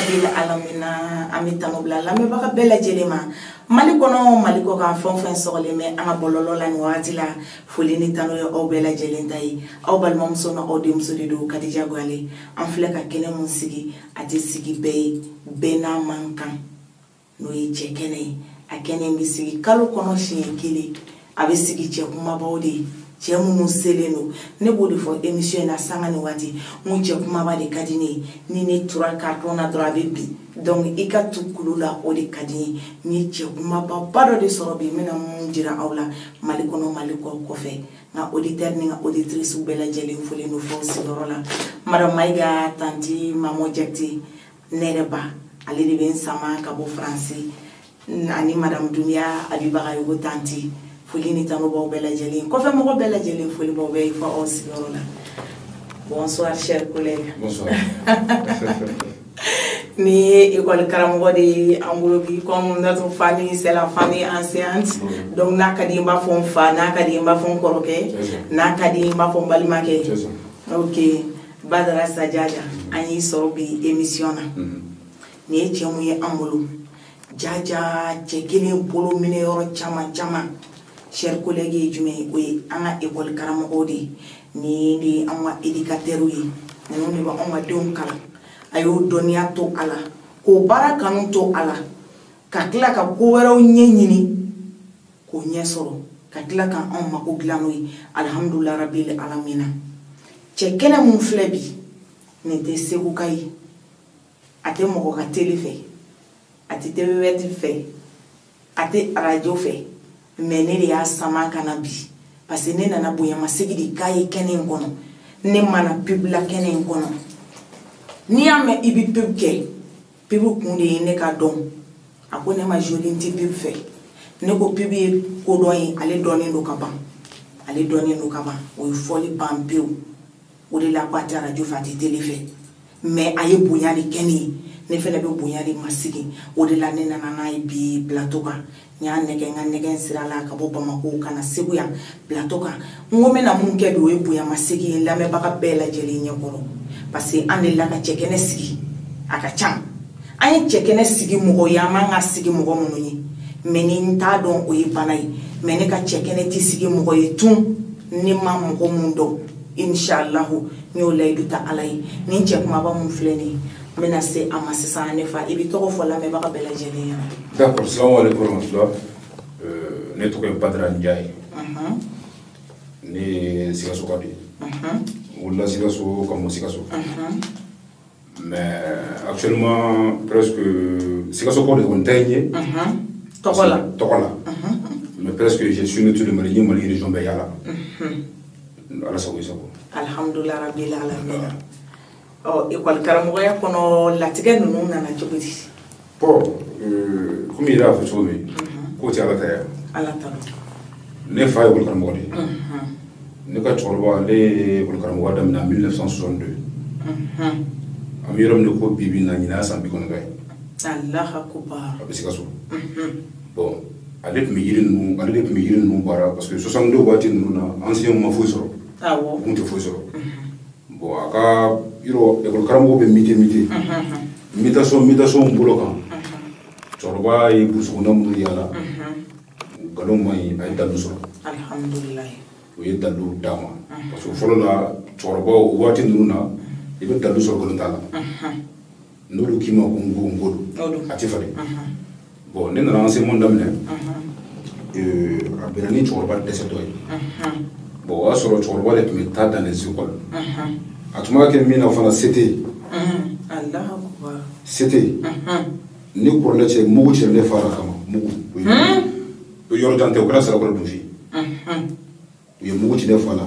rabbil alamina amitano bla la me baka bela jelema malikono maliko ka fonfen sogole me anga bololo la ni wati la folini tano yo o bela jelenta yi aw balma muso na o dem so do Kadija Gwale an fle ka kene mun sigi ati sigi bena mankan no yi chekene akene mi sigi kalo kono shin kili abe sigi che kuma bawde che munu seleno ne bodi fo emission na sanga ni wati mun che kuma ba de kadini ni ne tura carton na dra bebi donc ikatu kulula o de kadini ni che kuma ba bado de sorobi mena mun jira awla malikono maliko ko fe na auditeur ni na auditrice bela jeli fole no fo sigorola madam Maiga tanti mamo jekti nereba ali de ben sama ka bo français ani madame Dunia Abibaga yugo tanti Folini tano bo bela jeli ko fe mo bela jeli foli bo be fa o sigorola. Bonsoir chers collègues. Bonsoir. Ni école Karamogo de Angolobi comme notre famille c'est la famille ancienne donc nakadi mba fon fa nakadi mba fon koroke nakadi mba fon balimake. OK Badara Sajaja ani sorobi émission na ni chemu ye Angolo jaja chekele bolo mine yoro chama chers collègues jume oui anga école Karamogo de ni anga éducateur yi ni ba anga don kala ayo donia to ala ko barakanu to ala ka kila ka ko weraw nyenyini ko nyesoro ka kila ka on mako glanoi alhamdulillah rabbil alamin chekena mun flebi ne te segu kai ate moko ka telefe ate teweti fe ate radio fe menere ya sama kana bi parce ne nana boya masigi kai kenen kono ne mana pibla kenen kono ni ame ibi pibke pibu kunde ne ka don akone ma jolinti pibfe ne ko pibi ko doyi ale doni do kaba o foli pampeu o de la pata radio fati telefe mais aye bunyali keni ne fele be bunyali masigi o de la ne nana ibi platoka nya nege sirala ka bo Bamako kana seguya platoka ngome na munke do e bunya masigi la me baka bela jeli nyakoro parce que ande la ka chekene sigi aka cham ay chekene sigi mugo yama nga sigi mugo mununi meni nta don o yibanai meni ka chekene ti sigi mugo yetun ni ma mugo mundo inshallah nyo layduta alay ni chekuma ba mun fleni mena se amasisa ne fa ibi to fo la me baka bela jeli ya. D'accord, salam alaykoum ne to ko Badara Ndiaye ne Sikasso Kabi ou Sikasso comme Sikasso mais actuellement presque Sikasso Kabi on teigne Tokola mais presque je suis notre Mali région Bayala ala sago alhamdulillah rabbil alamin oh école Karamogo ya kono latige nunu nana jobiti bon comme il a fait tout mais côté ala ta ne fa école Karamogo ne ka chorba le école Karamogo dam na 1962 am yorom ne ko bibi na nyina sambi kono gay Allah akbar Sikasso bon avec mi yirin nu bara parce que 62 wati nu na ancien ma fo soro awo on te fo soro bon aka iro école Karamogo be mitation mbolokan chorba yi busuna mu yala galon mai ay dalu soro alhamdulillah o ye dalu dama parce que folo la chorba o wati nu na ibe dalu soro galon tala nolu kima ko ngolu ati fale bon ne na ancien monde damne abirani chorba dese doy bon wa soro chorba le meta dans les écoles atuma ke mina fana c'était Allah akbar c'était ni pour le che mugu che le fara kama mugu o yoro jante o grâce à la ko dufi o ye mugu che le fala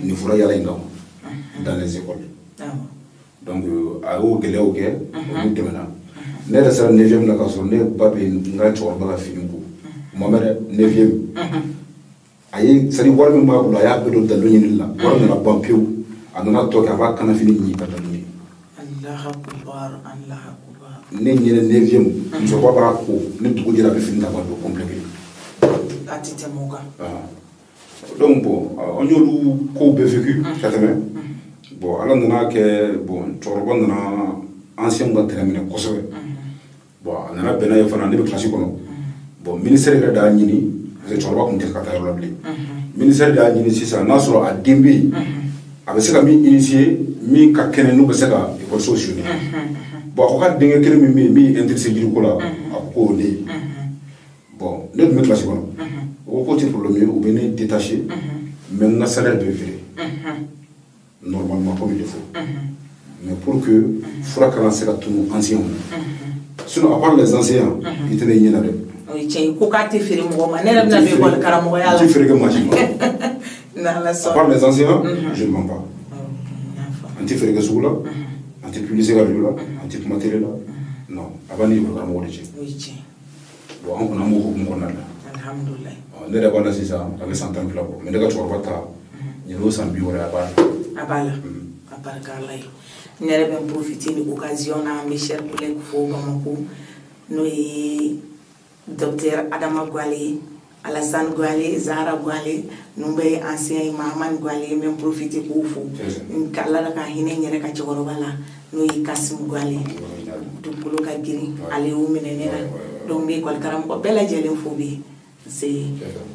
ni fura yala ingam dans les écoles donc a o gele o ke o demena ne da sara 9e la ka so ne babe nga chorba la finiko mamere 9e ayi sari war mi ma bula ya be do dalu ni la war na bampeu anana to ka ba kana fini ni ka dalu ni Allah akbar ne nyene 9e so ba bara ko ne dugu jira be fini ka ba do compléter atite moga donc bon on yolu ko be vécu katame bon ala nana ke bon chorba nana ancien ka terrain minɛ kosɛbɛ bon a nana bɛnna ye fana ne bɛ classe kɔnɔ bon ministère yɛrɛ de y'a ɲini parce que cɛkɔrɔba tun tɛ ka taa yɔrɔ la bilen ministère de y'a ɲini sisan n'a sɔrɔ a den bɛ yen a bɛ se ka min initier min ka kɛnɛ n'u bɛ se ka école sonni bon a ko ka denkɛ kelen min bɛ yen min intéressé jiriko la a ko k'o ne ye bon ne tun bɛ classe kɔnɔ o ko k'o tɛ problème ye u bɛ ne détaché mais n ka salaire bɛ viré normalement comme il faut mais pour que fura kana se ka tunu anciens sinon à part les anciens i tɛ ne ɲɛna dɛ o ye tiɲɛ ye ko k'a tɛ feere mɔgɔ ma ne yɛrɛ bɛna don école karamɔgɔya la n tɛ feere kɛ maa si ma n'Ala à sɔnna part les anciens je ne vends pas an tɛ feere kɛ sugu la an tɛ publicité kɛ radio la an tɛ kuma télé la non a b'a ni école karamɔgɔ de cɛ o ye tiɲɛ bon an kɔni an b'o hukumu kɔnɔna la alhamdulilayi ne yɛrɛ b'a la sisan a bɛ san 12 bɔ mais ne ka cɛkɔrɔba ta ɲinɛ o san 60 a b'a la a b'a la a barika Ala ye ne yɛrɛ bɛ n profiter ni occasion na n bɛ chers collègues fo Bamako n'o ye docteur Adama Gwale Alassane Gwale Zahra Gwale ninnu bɛ ye ancien ye Mahamani Gwale n bɛ n profiter k'o fo Ala ka hinɛ n yɛrɛ ka cɛkɔrɔba la n'o ye Kasim Gwale dugukolo ka girin ale y'o minɛ ne la donc n bɛ école karamɔgɔ bɛɛ lajɛlen fo bi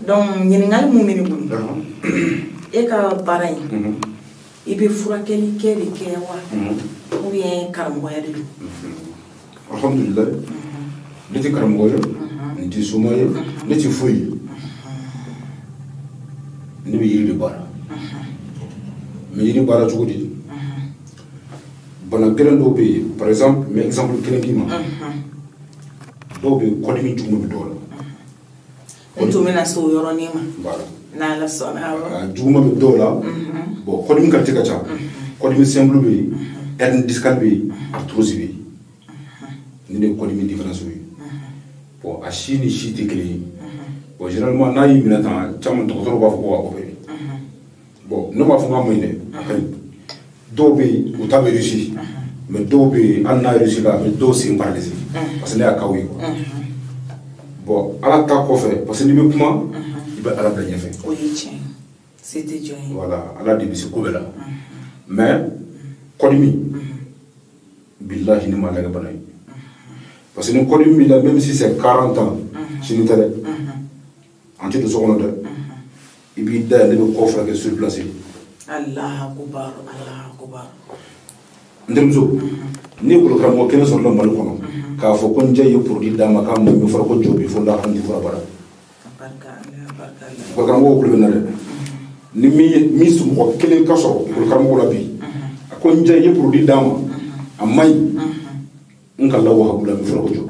donc ɲininkali mun bɛ ne bolo e ka baara in i bɛ furakɛli kɛ de kɛ wa ou bien karamɔgɔya de don alhamdulillah ne tɛ karamɔgɔ ye n tɛ soma ye ne tɛ foyi ye ne bɛ yiri de baara mais yiri baara cogo di bana gɛlɛn dɔw bɛ yen par exemple n bɛ exemple kelen d'i ma dɔw bɛ yen kɔdimi juguman bɛ dɔw la n tun bɛna se o yɔrɔnin ma voilà n'Ala sɔnna juguman bɛ dɔw la bon kɔdimi qualité ka ca kɔdimi simple bɛ yen hernie discale bɛ yen arthrose bɛ yen ni de ye kɔdimi différence ye bon a si ni si tɛ kelen ye bon généralement n'a y'i minɛ tan caman dɔgɔtɔrɔ b'a fɔ ko ka opérer bon ne m'a fɔ k'a maɲi dɛ a ka ɲi dɔw bɛ yen u ta bɛ réussi mais dɔw bɛ yen hali n'a réussi la a bɛ dɔw sen paralysé parce que ne y'a kaw ye quoi bon ala ta kɔfɛ parce que n'i bɛ kuma i bɛ ala bila ɲɛfɛ o ye tiɲɛ se tɛ jɔn ye voilà ala de bɛ se ko bɛɛ la mais kɔdimi billahi ne ma lagɛ bana ye parce que ni kɔdimi b'i la même si c'est 40 ans sini tɛ dɛ an tɛ don so kɔnɔ dɛ i b'i da yan ne bɛ kɔ furakɛ sur place Allahu akubar Allahu akubar n terimuso ni école karamɔgɔ kelen sɔrɔla Mali kɔnɔ k'a fɔ ko n cɛ ye produit d'a ma k'a mɔ min fɔra ko jɔ bi fo n da kan tɛ fura baara école karamɔgɔw kulo bɛ na dɛ ni min somɔgɔ kelen ka sɔrɔ école karamɔgɔ la bi a ko n cɛ ye produit d'a ma a man ɲi n ka lawa hakili la n bɛ fɔra ko jɔ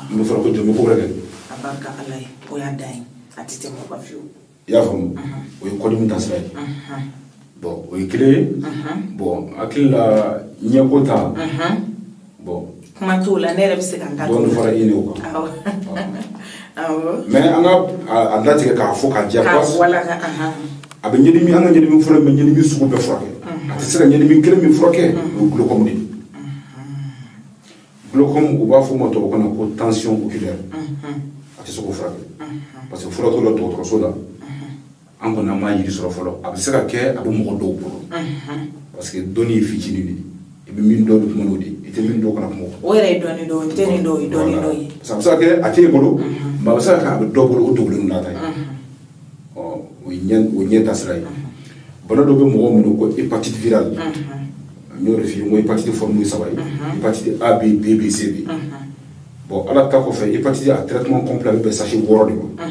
n bɛ fɔra ko jɔ n bɛ ko wɛrɛ kɛ a barika Ala ye o y'a dan ye a tɛ tɛmɛ o kan fiyewu i y'a faamu o ye kɔdimi taasira ye bon o ye kelen ye bon hakili la ɲɛko ta bon kuma t'o la ne yɛrɛ bɛ se ka n da dɔɔni fara i ni o kan mais an ka a latigɛ k'a fɔ k'a diya parce a bɛ ɲɛdimi an ka ɲɛdimi fura bɛ ɲɛdimi sugu bɛɛ furakɛ a tɛ se ka ɲɛdimi kelen min furakɛ o ye glaucome de ye glaucome u b'a fɔ o ma tubabukan na ko tension oculaire a tɛ se k'o furakɛ parce que fura t'o la dɔgɔtɔrɔso la an kɔni an m'a yiri sɔrɔ fɔlɔ a bɛ se ka kɛ a bɛ mɔgɔ dɔw bolo parce que dɔnni ye fitinin de ye i bɛ min dɔw bɛ kuma n'o de ye i tɛ min dɔw kana kuma o yɛrɛ ye dɔɔni dɔw ye n tɛ nin dɔw ye dɔɔni dɔw ye a bɛ se ka kɛ a t'e bolo mais a bɛ se ka kɛ a bɛ dɔw bolo o dogolen n'a ta ye o ye ɲɛ taasira ye bana dɔ bɛ mɔgɔw minɛ ko hépatite virale n y'o de f'i ye n ko hépatite forme ye 3 ye hépatite A B B B C B bon ala ta kɔfɛ hépatite a traitement complet a bɛ bɛn sachet 6 de ma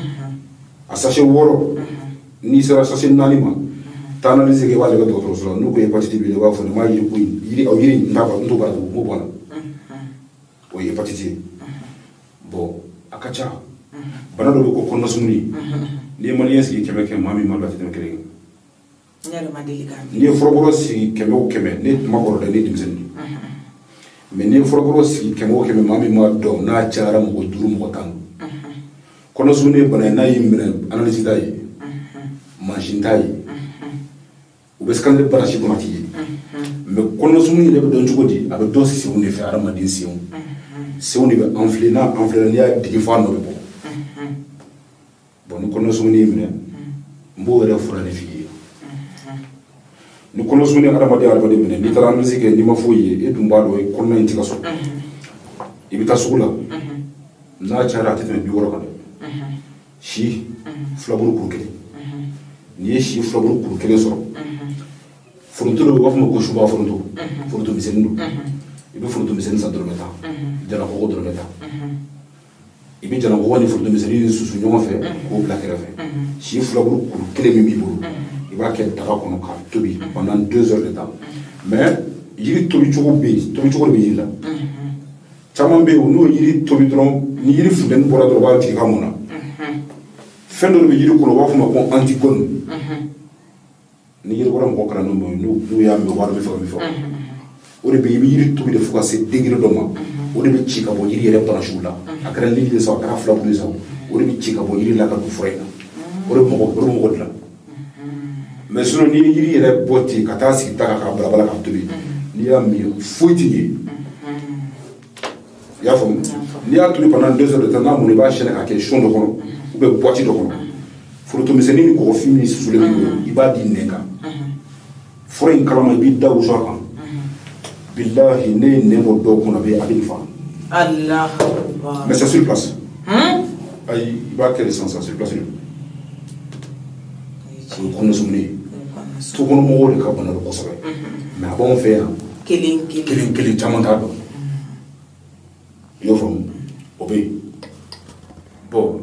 a sachet 6 n'i sera sachet 4 ma taa analyse kɛ i b'a lajɛ dɔgɔtɔrɔso la n'u ko hépatite b'i la i b'a fɔ ne ma yiri ko in yiri n t'o baara tugun n b'o bɔ a la o ye hépatite ye bon a ka ca bana dɔ bɛ ko kɔnɔnasumuni n'i ye maliyɛn sigi 100 maa min ma don a tɛ tɛmɛ 1 kan n'i ye furabɔrɔ sigi 100 o 100 ne ma kɔrɔ dɛ ne ye denmisɛnnin mais n'i ye furabɔrɔ sigi 100 o 100 maa min ma dɔn n'a cayara mɔgɔ 5 mɔgɔ 10 kɔnɔsumuni ye bana ye n'a y'i minɛ analyse t'a ye mansin t'a ye u bɛ scanner barasi kɔnɔ a tɛ ye mais kɔnɔsumuni yɛrɛ bɛ dɔn cogo di a bɛ dɔn senw de fɛ hadamaden senw de bɛ enflé n'a enflé la n'i y'a digi f'a nɔ bɛ bɔ bon ni kɔnɔsumuni y'i minɛ n b'o yɛrɛ fura de f'i ye ni kono sumuni adamade mine ni tara analyse ke ni ma foyi e dum bado e kono en tigaso ibita sugula na chara tete bi woro kan shi flaburu kurkele ni shi flaburu kurkele so furuntu do wafma ko shuba furuntu misendu ibe furuntu misen sa dormeta jana ko dormeta ibe jana ko wani furuntu miseni susu nyoma fe ko plakere fe shi flaburu kurkele mi buru iba ke daga kono ka tobi pendant 2 heures de temps mais yiri tobi chogo be yila chaman be no yiri tobi dron ni yiri funden bora do ba ti kamona fendo be yiri ko wafma ko antigone ni yiri wara mo kala no no ya me wara be fa o de be yiri to be de fuka se degré do ma o de be chika bo yiri yere to na shula akara li de sa akara fla bu sa o de be chika bo yiri la ka du frena o de mo dla mais sinon ni yiri yere boti kata si ta ka bala ka to be ni ya mi fuiti ya fam ni ya to pendant 2 heures de temps na mo ne ba chene ka question do kono ou be boîte do kono furto miseni ni ko fimi sule bi ibadi neka foreign kalama bi daw jokan billahi ne mo do ko na be abin fa Allah akbar mais c'est sur place ay ba quelle sens sur place ko no sumni to ko mo wole ka bana ko sabe mais bon faire killing chamanta do yo from obey bon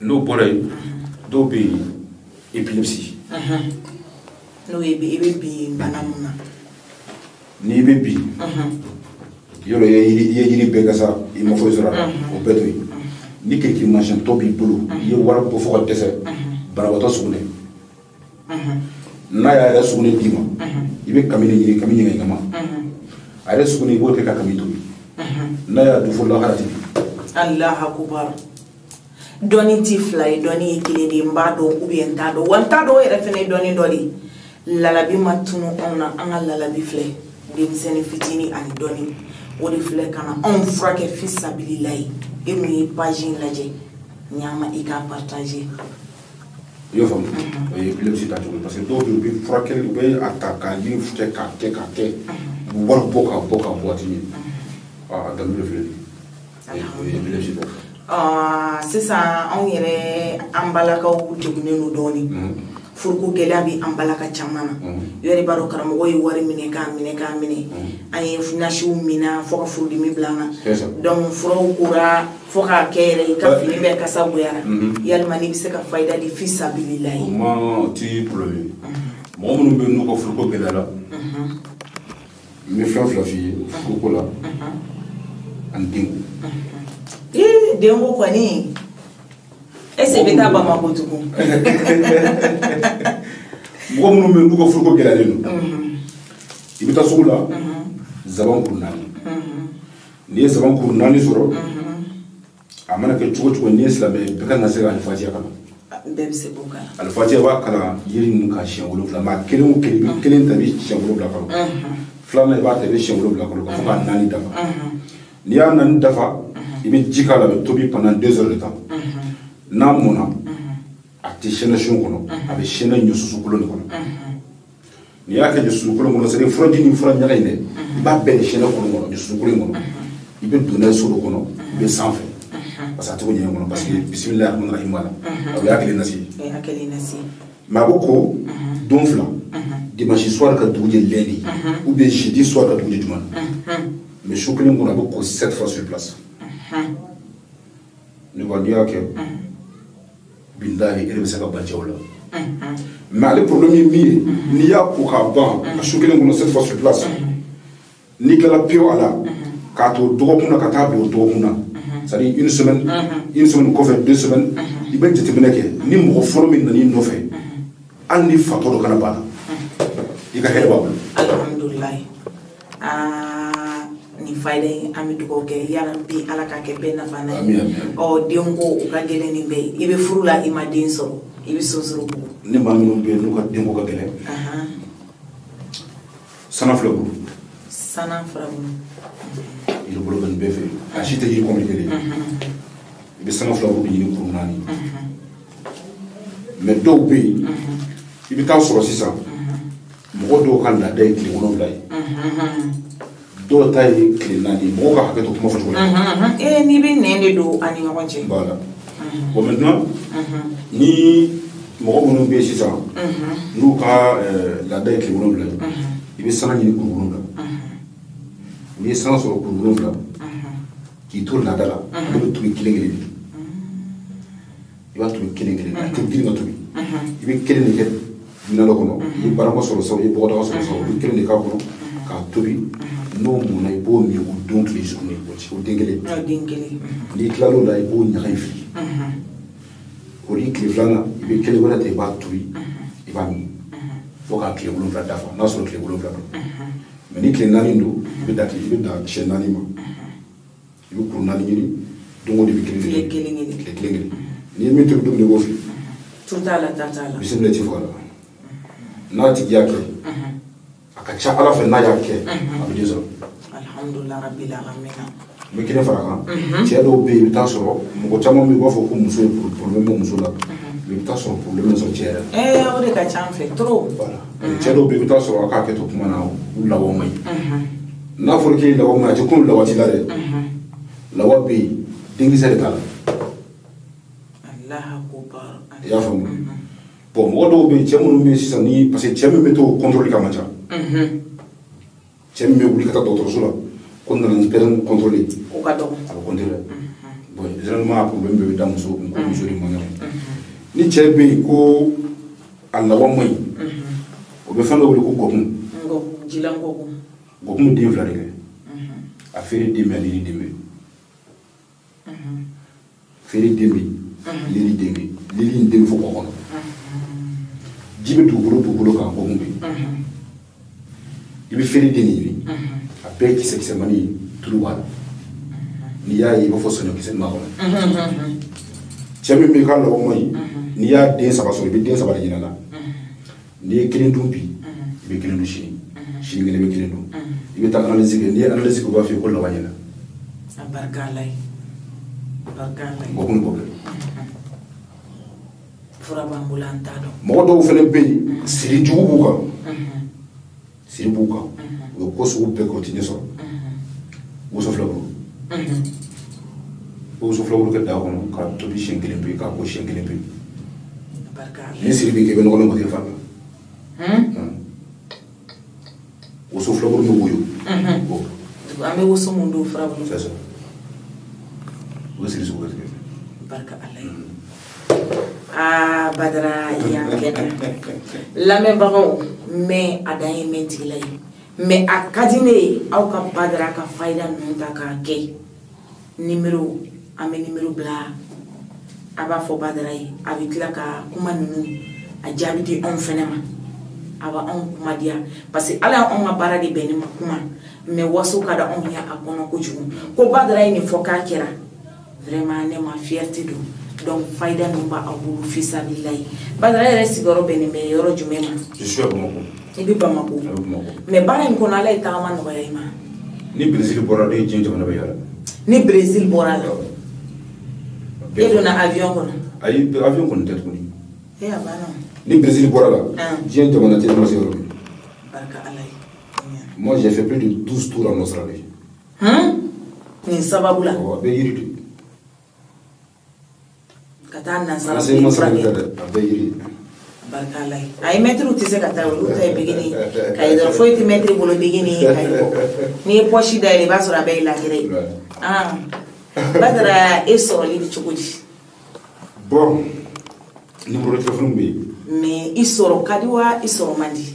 no boray do be epilepsy no e be banamuna ni be bi yoro ye be gasa e mo fo zora o beto ni ke ki machin to bi bulu ye wara ko fo dese barawato sugune na ya ra sugune dima ibe kamini ngai ngama ara sugune bo te ka kamito na ya du fo la harati Allah akbar doni ti fly doni kilidi mbado ubien tado wantado ere fene doni doli lalabi matunu ona anga lalabi fly demseni fitini ani doni wodi fly kana on frake fisabilillah emi page laje nyama ika partager yo fam e epilepsy ta to parce que do bi frake be attaquer li fute ka ke war boka boati dans le fly epilepsy sisan anw yɛrɛ an balakaw degunnen no dɔɔni furuko gɛlɛya bi an balaka caman na yɛrɛ b'a dɔn karamɔgɔ ye wari minɛ k'a minɛ an ye nasiw minɛ fo ka furudimi bila an na donc furaw kora fo k'a kɛ yɛrɛ i ka fini bɛɛ kasa goyara yalima n'i bɛ se ka fayida di fi sabilillahi ma ti problème mɔgɔ minnu bɛ n'u ka furuko gɛlɛyara n bɛ fɛn fila f'i ye furuko la ani denw dengo kwani ese beta ba mabutuku mɔgɔ minnu bɛ n'u ka furuko gɛlɛyalen don i bɛ taa sugu la zaban kuru 4 n'i ye zaban kuru 4 sɔrɔ a mana kɛ cogo cogo n'i ye silamɛ bɛɛ kan ka se ka alifatiya kalan bɛɛ bɛ se k'o kalan alifatiya b'a kalan yiri ninnu ka siɲɛ 7 mais kelen o kelen i bɛ kelen ta i bɛ siɲɛ 7 kalo filanan i b'a ta i bɛ siɲɛ 7 kalo ka fɔ ka 4 dafa n'i y'a 4 dafa i bɛ ji k'a la a bɛ tobi pendant 2 heures de temps n'a mɔna a tɛ sɛnɛ sun kɔnɔ a bɛ sɛnɛ ɲɔsusu kolon de kɔnɔ n'i y'a kɛ ɲɔsusu kolon kɔnɔ c'est-à-dire furaji ni fura ɲaga in dɛ i b'a bɛɛ de sɛnɛ kolon kɔnɔ ɲɔsusu kolon kɔnɔ i bɛ don n'a ye so dɔ kɔnɔ i bɛ sanfɛ parce que a tɛ ko ɲɛgɛn kɔnɔ parce que bisimilahi rahmani rahim b'a la o y'a kelen nasi mais a bɛ ko don fila dimanche soir ka dugu jɛ lundi ou bien jeudi soir ka dugu jɛ juma mais su kelen kɔnɔ a bɛ ko 7 fois sur place ne ko n'i y'a kɛ billahi e de bɛ se ka ban cɛw la mais ale problème ye min ye n'i y'a ko k'a ban a su kelen kɔnɔ 7 fois sur place n'i kɛla pewu a la k'a to dɔgɔkun na ka taa bila o dɔgɔkun na c'est-à-dire une semaine kɔfɛ 2 semaines i bɛ jateminɛ kɛ ni mɔgɔ fɔlɔ min nan'i nɔfɛ hali ni fatɔ dɔ kana ban i ka hɛrɛ b'a bolo alhamdulilayi ni fayda an bɛ dugawu kɛ yala bi ala ka kɛ bɛɛ nafa na ye den ko u ka gɛlɛn nin bɛɛ i bɛ furu la i ma den sɔrɔ i bɛ sonsoro bugu ne maa minnu bɛ yen n'u ka denko ka gɛlɛn sana filɛ bolo yiri bolo bɛ nin bɛɛ fɛ a si tɛ yiri compliqué de i bɛ sana fila bolo ɲini kuru 4 mais dɔw bɛ yen i bɛ taa sɔrɔ sisan mɔgɔ dɔw ka laada ye tile 7 ye dɔw ta ye tile 4 mɔgɔ ka hakɛ to kuma fɔ cogo la n'i bɛ nɛn de don ani ɲɔgɔn cɛ voilà bon maintenant ni mɔgɔ minnu bɛ yen sisan n'u ka laada ye tile 7 ye i bɛ sanga ɲini kuru 7 n'i ye sanga sɔrɔ kuru 7 k'i to laada la i bɛ tobi kelen kelen i b'a tobi kelen kelen a tɛ girin ka tobi i bɛ kelen de kɛ minɛn dɔ kɔnɔ i ye barama sɔrɔ sisan i ye bɔgɔdaga sɔrɔ sisan i bɛ kelen de k'a kɔnɔ k'a tobi n'o mɔna i b'o min o don tile journée o den kelen n'i tila l'o la i b'o ɲaga in fili o ni tile 2nan i bɛ kelen wɛrɛ ta i b'a tobi i b'a min fo k'a tile 7 dafa n'a sɔrɔ tile 7 don mais ni tile 4 don i bɛ da siyɛn 4 ma i bɛ kuru 4 ɲini don o don i bɛ tile kelen n'i ye min tobi dumuni i b'o fili bisimila ti fɔ a la n'a tigi y'a kɛ a ka ca ala fɛ n'a y'a kɛ a bɛ den sɔrɔ n bɛ kelen fara kan cɛ dɔw bɛ yen i bɛ taa sɔrɔ mɔgɔ caman bɛ yen u b'a fɔ ko muso ye problème bɛ muso la i bɛ taa sɔrɔ problème sɔrɔ cɛ yɛrɛ o de ka ca an fɛ trop voilà cɛ dɔw bɛ yen i bɛ taa sɔrɔ a k'a kɛ to kuma na u lawa man ɲi n'a fɔra k'e lawa man ɲi a tɛ komi lawa t'i la dɛ lawa bɛ yen denkisɛ de t'a la i y'a faamu bon mɔgɔ dɔw bɛ yen cɛ minnu bɛ yen sisan ni parce que cɛ min bɛ to contrôle ka man ca cɛ min bɛ wuli ka taa dɔgɔtɔrɔso la ko nana ni pɛrɛn contrôler o ka dɔgɔ a bɛ contrôler bon généralement a problème bɛ da muso kun ko muso de man kɛnɛ ni cɛ bɛ yen ko a lawa man ɲi o bɛ fɛn dɔ wele ko gɔkun gɔkun bɛ den 2 de kɛ a feere den bɛ a lili den bɛ feere den bɛ lili den bɛ lili in den fo kɔ kɔnɔ ji bɛ dugukolo kan gɔkun bɛ i bɛ feere den ɲini a bɛɛ kisɛkisɛmani ye tulu b'a la n'i y'a ye i b'a fɔ sɔɲɔkisɛ nin b'a kɔnɔ cɛ min bɛ k'a lawa man ɲi n'i y'a den 3 sɔrɔ i bɛ den 3 de ɲini a la n'i ye kelen dun bi i bɛ kelen dun sini kelen i bɛ kelen dun i bɛ taa analyse kɛ n'i ye analyse kɛ u b'a fɔ i ko lawa ɲɛna gɔkun ni problème mɔgɔ dɔw fana bɛ yen siri jugu b'u kan u ye ko sugu bɛɛ kɛ o tɛ ɲɛ sɔrɔ woso filaburu kɛ daga kɔnɔ k'a tobi siɲɛ 1 pe k'a ko siɲɛ 1 pe ni siri b'i kɛ i bɛ nɔgɔlen bɔ i fari la woso filaburu bɛ woyo an bɛ woso mun don filaburu c'est ça o siri sugu bɛɛ Badara yan kɛnɛ lamɛnbagaw mɛ a dan ye mɛn tigila ye mɛ a ka di ne ye aw ka Badara ka fayida ninnu ta k'a kɛ numéro an bɛ numéro bila a b'a fɔ Badara ye a bɛ tila ka kuma ninnu a jaabi di anw fɛnɛ ma a b'a anw kuma diya parce que ala anw ka baara de bɛn ne ma kuma mɛ waso ka da anw ye a kɔnɔ kojugu ko Badara ye nin fɔ k'a kɛra vraiment ne ma fierté don donc fayida min b'a bolo fisabililayi Badara yɛrɛ sigiyɔrɔ bɛnnen bɛ yɔrɔ jumɛn ma je suis à Bamako i bɛ Bamako mais baara in kɔnɔ ala ye tagama nɔgɔya i ma ni Brésil bɔra ne ye diɲɛ jamana bɛɛ yala ni Brésil bɔra la e donna avion kɔnɔ ayi avion kɔni tɛ tuguni a banna ni Brésil bɔra la diɲɛ jamana tɛ ma se yɔrɔ min barika ala ye moi j'ai fait plus de 12 tours en Australie nin sababu la a bɛ yiri de ka taa nansara bɛ furakɛ a bɛ yiri barika ala ye a ye mɛtiriw tɛ se ka taa olu ta ye bigini ka ye dɔrɔn foyi tɛ mɛtiri bolo bigini ka ye bɔ n'i ye pɔsi dayɛlɛ i b'a sɔrɔ a bɛɛ ye lahira ye Badara e sɔrɔli bɛ cogo di bon numéro de téléphone bɛ yen mais i sɔrɔ ka di wa i sɔrɔ man di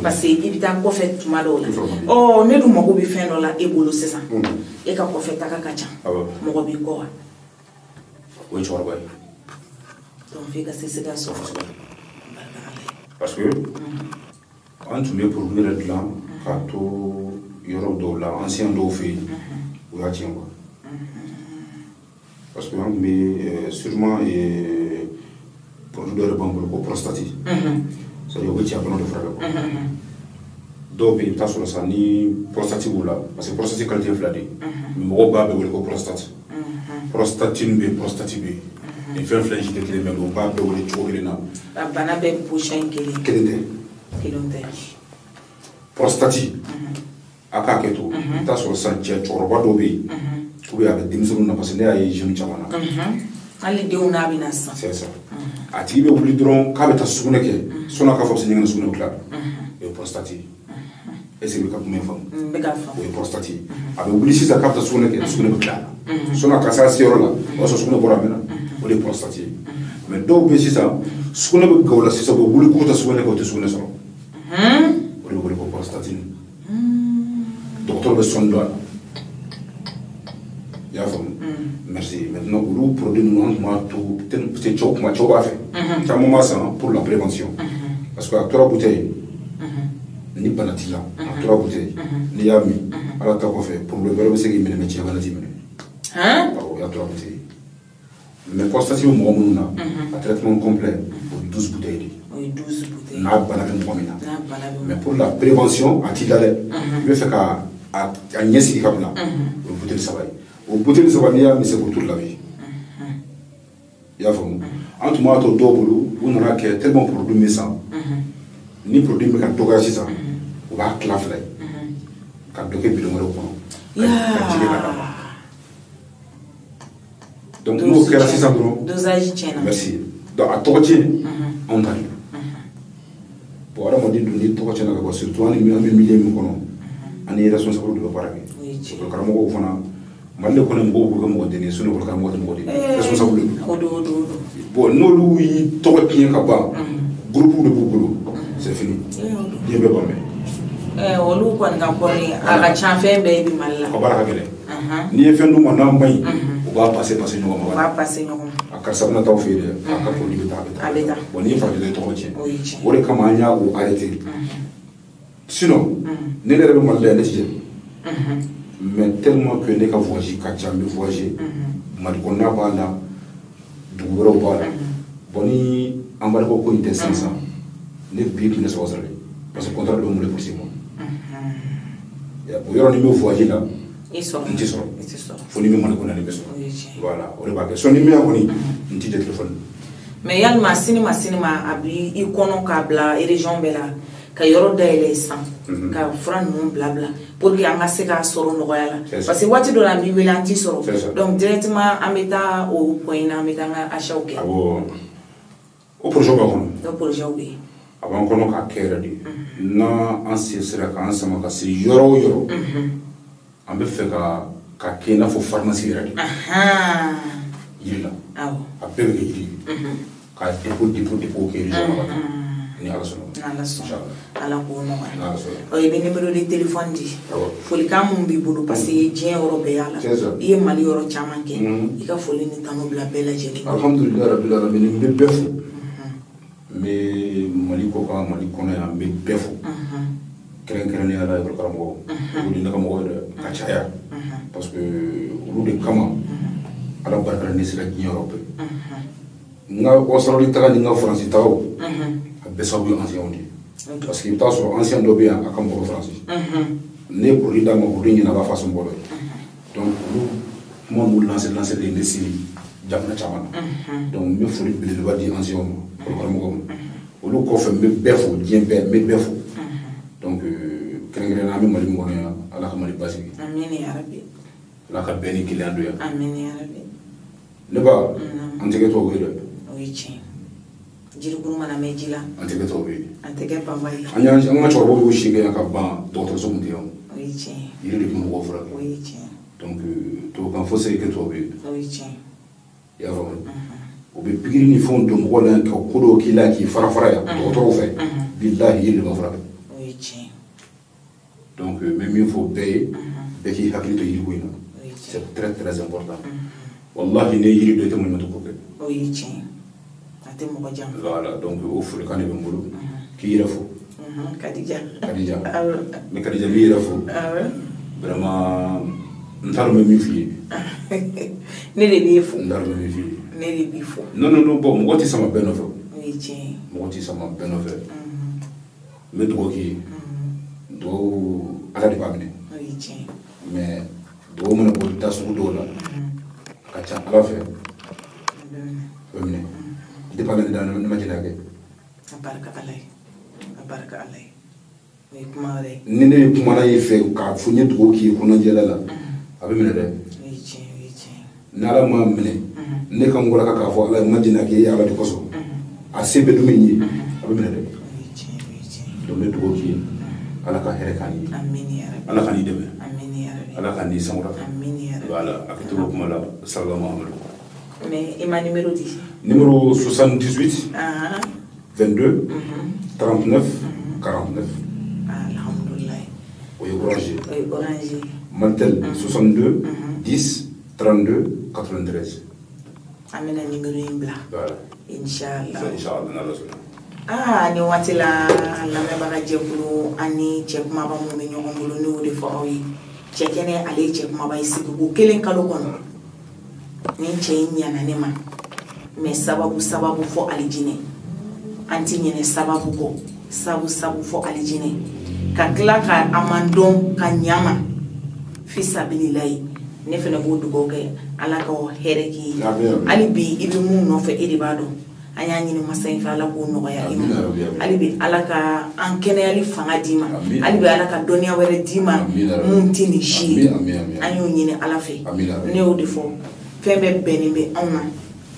parce que i bɛ taa kɔfɛ tuma dɔw la ne dun mago bɛ fɛn dɔ la e bolo sisan e ka kɔfɛ taga ka ca mɔgɔ b'i kɔ wa o ye cɛkɔrɔba ye donc f'i ka se ka sɔrɔ parce que an tun bɛ produit yɛrɛ dilan k'a to yɔrɔ dɔw la ancien dɔw fɛ yen o y'a tiɲɛ quoi parce que an tun bɛ sûrement produit dɔ yɛrɛ b'an bolo ko prostate c'est-à-dire o bɛ cɛya bana dɔ furakɛ quoi dɔw bɛ yen i bɛ taa sɔrɔ sa ni prostate b'u la parce que prostate qualité ye 2 de ye mɔgɔw b'a bɛɛ wele ko prostate prostatine bɛ yen prostate bɛ yen nin fɛn fila si tɛ kelen mɛ o b'a bɛɛ wele cogo kelen na a bana bɛɛ position kelen tɛ kelen tɛ prostate aka keto ta so san che choroba do be ko ya be dimsuru na parce que ay jeune chamana ali de una binasa c'est ça ati be wuli dron ka be ta sugune ke sona ka fo singa sugune klar e prostate e se be ka kuma fam be ka fam e prostate abe wuli sisa ka ta sugune ke sugune klar sona ka sa sioro la o so sugune bora mena o le prostate mais do be sisa sugune be gawla sisa bo wuli ko ta sugune ko te sugune so o le ko prostate docteur be sondo ya fam merci maintenant le produit nous on tout c'est chok ma choba fait ça moment ça pour la prévention parce que acteur bouteille ni banatila acteur bouteille ni yami ala ta ko fait pour le verbe c'est qu'il me met à 10 minutes hein ya acteur bouteille mais constatation mo mona un traitement complet pour 12 bouteilles oui 12 bouteilles na banabem pomina mais pour la prévention à tidale il veut faire à nyesi kabla pour bouteille ça va au bouteille ça va mais c'est pour toute la vie ya famu en tout cas to dobulu on aura que tellement produit mais ça ni produit mais quand toga ça on va clafler quand doke bi mo ko donc nous que la 600 €. Dosage tient. Merci. Donc à toga on arrive pour alors on dit ni toga tient là surtout on est milliers mi kono ani responsable de parage ko karamo ko fana malle ko nem bobu ko mo deni sunu ko karamo mo deni responsable odo bon no lu yi toga tient ka ba groupe de boubou c'est fini bien be bombe olu ko nga ko ni aga champion be bi malla ko baraka gele ni e fendu mo na mbay o ba passer ñoko ba passer ñoko akar sabna taw fi de akar ko libi ta abeta bon ni fa de toga tient wore kama nya ko arrêter sinon ne le rebe malle ne ci mais tellement que ne ka voyager ka jambe voyager mal ko na bala du woro bala boni ambare ko inte 500 ne bi ki ne so wasale parce que contrat do mo le pour 6 mois ya bo yoro ni me voyager là isso faut ni me mal ko na ni beso voilà o le ba que son ni me akoni nti de téléphone mais yal masini abi ikono kabla région bela ka yoro daile san ka fran non blabla pour que anga se ka soro nogoyala parce que wati do la bi welanti soro donc directement ameta au point na ameta nga ashauke abo o projet ba kono do projet obi avant kono ka kera di na ancestra ka ansama ka se yoro ambe fe ka kena fo pharmacie radi yilla awo abbe ke yiri ka dépôt ke yiri ni ala so ala ko no o e be numéro de téléphone di foli ka mun bi bulu parce que jien europe yala e mali euro chaman ke e ka foli ni tamo bla bela jeli alhamdulillah rabbil alamin be befu me mali ko ka mali kono ya be befu keren ya la ko karamo ko di naka mo ka chaya parce que lu de kama ala barka ni sila jien europe nga ko solo li taga ni nga france taw besabu ancien on dit parce que ta so ancien do bien akam ko français ne pour rida mo ko ni na ba façon bolo donc mo mo lancer des décennies jamna chamana donc me furi bi le wadi ancien ko ko mo lu ko fe me befo djembe me befo donc krengre na mi mali mo ya ala ko mali basi amin ya rabbi la ka beni kilando ya amin ya rabbi ne ba anteke to wele oui chi jiri kuru mana mejila anteke to wele anteke pambai anya anga chorbo bo shige ya ka ba docteur so mundiyo oui chi il est mo wofra oui chi donc to kan fo se ke to wele oui chi ya va o be pigiri ni fond do mo la ka kodo ki la ki fara ya docteur fe billahi il va fara oui chi donc même il faut payer et qui hakili to yiri ko ina c'est très important wallahi ne yiri do te mo to ko oui chi ate mo jam voilà donc au fur kan be mbulu ki yira fo Khadija mais Khadija mi yira fo vraiment ntaro me mi fi ne le bi fo ntaro me mi fi ne le bi fo non bon mo ti sama beno fo oui chi mo ti sama beno fo me to ki do ala di pamne oui chi mais do mo na ko ta su do la ka cha ala fe de pas dans ma jina ke baraka alay ni ne kuma na ye fɛ k'a fɔ n ye dugawu k'i ye kɔnɔjɛla la a bɛ minɛ dɛ n'ala ma minɛ ne ka n kɔrɔ k'a fɔ ala ma jɛna k'e ye ala de kosɔn a se bɛ dumuni ye a bɛ minɛ dɛ donc ne dugawu k'i ye ala ka hɛrɛ k'an ye ala ka n'i dɛmɛ ala ka n'i sankɔrɔ voilà a kɛ to kuma la sallallahu alaihi wa sallam. Mais et ma numéro dit numéro 78 22 39 49. Alhamdulillah. Oui, orange. Oui, orange. Mantel 62 10 32 93. Amena numéro imbla. Voilà. Inshallah. Inshallah. Ni waati la lamɛn baga jɛkulu ani cɛ kumaba mun bɛ ɲɔgɔn bolo n'o de fɔ aw ye. Cɛ kɛnɛ ale ye cɛ kumaba ye sigi ko 1 kalo kɔnɔ. Ni cɛ in ɲana ne ma. Mais sababu fɔ alijinɛ. An ti ɲinɛ sababu kɔ. Sababu fɔ alijinɛ. Ka tila ka a man dɔn ka ɲama. Fi sabililayi. Ne fana b'o dugawu kɛ ala ka hɛrɛ k'i ye. Hali bi i bɛ mun nɔfɛ e de b'a dɔn. An y'a ɲini masa in fɛ ala k'o nɔgɔya i ma. Hali bi ala ka an kɛnɛyali fanga d'i ma. Hali bi ala ka dɔnniya wɛrɛ d'i ma mun tɛ nin si ye. An y'o ɲini ala fɛ. Ne y'o de fɔ fɛn bɛɛ bɛnnen bɛ anw na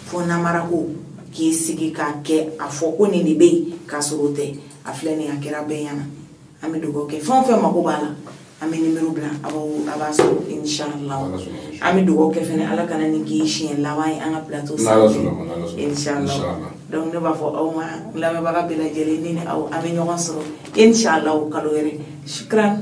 fo namara ko k'i sigi k'a kɛ a fɔ ko nin de bɛ yen k'a sɔrɔ o tɛ a filɛ nin a kɛra bɛɛ ɲɛna an bɛ dugawu kɛ fɛn o fɛn mako b'a la an bɛ numéro bila a b'a sɔrɔ inshallah an bɛ dugawu kɛ fɛnɛ ala kana nin k'i siɲɛ laban ye an ka plateau sanfɛ inshallah donc ne b'a fɔ aw ma lamɛnbaga bɛɛ lajɛlen ni aw an bɛ ɲɔgɔn sɔrɔ inshallah kalo wɛrɛ shukran.